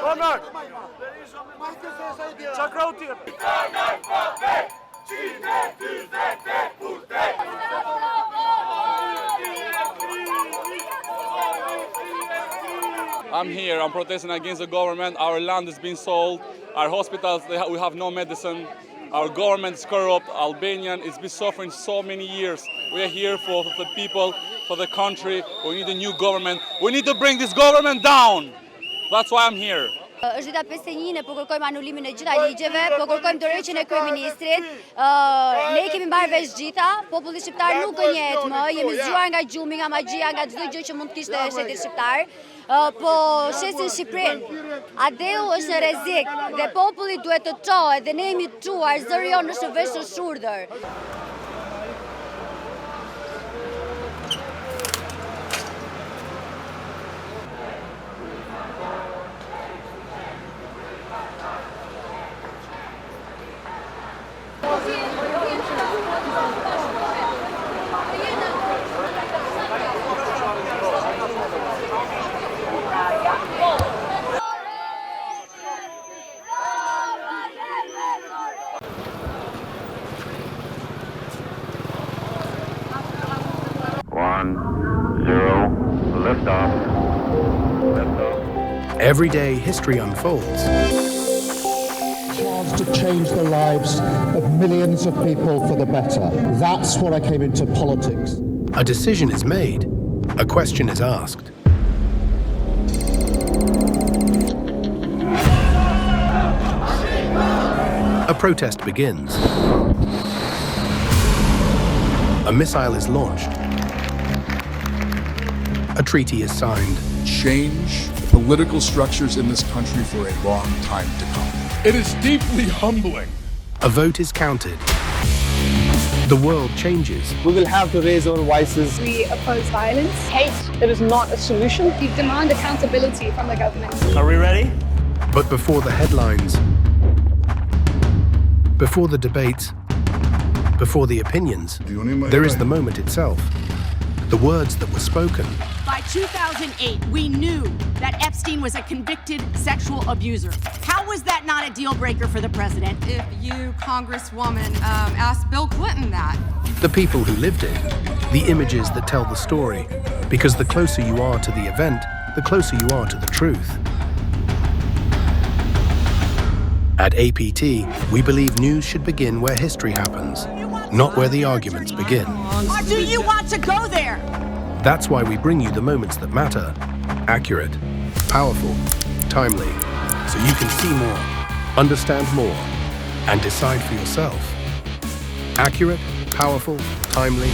Onar! Çakra utir! I'm here, I'm protesting against the government. Our land is being sold. Our hospitals, we have no medicine. Our government is corrupt. Albanian has been suffering so many years. We are here for the people, for the country. We need a new government. We need to bring this government down. That's why I'm here. Është dita 51 ne po kërkojmë anulimin e gjitha ligjeve, po kërkojmë dorëheqjen e kryeministrit. Ne kemi marrë vesh gjitha, populli shqiptar nuk gënjet më, jemi zgjuar nga gjumi, nga magjia, nga çdo gjë që mund të kishte shteti shqiptar. Po shesin Shqipërinë. Adeu është në rrezik dhe populli duhet të çohet dhe ne jemi të çuar, zëri jonë është vesh të shurdhër. Liftoff. Every day, history unfolds. Chance to change the lives of millions of people for the better. That's what I came into politics. A decision is made. A question is asked. A protest begins. A missile is launched. A treaty is signed. Change the political structures in this country for a long time to come. It is deeply humbling. A vote is counted. The world changes. We will have to raise our voices. We oppose violence. Hate, it is not a solution. We demand accountability from the government. Are we ready? But before the headlines, before the debates, before the opinions, there is the moment itself. The words that were spoken. By 2008, we knew that Epstein was a convicted sexual abuser. How was that not a deal breaker for the president? If you, Congresswoman, asked Bill Clinton that. The people who lived it, the images that tell the story, because the closer you are to the event, the closer you are to the truth. At APT, we believe news should begin where history happens, not where the arguments begin. Or do you want to go there? That's why we bring you the moments that matter. Accurate, powerful, timely, so you can see more, understand more, and decide for yourself. Accurate, powerful, timely,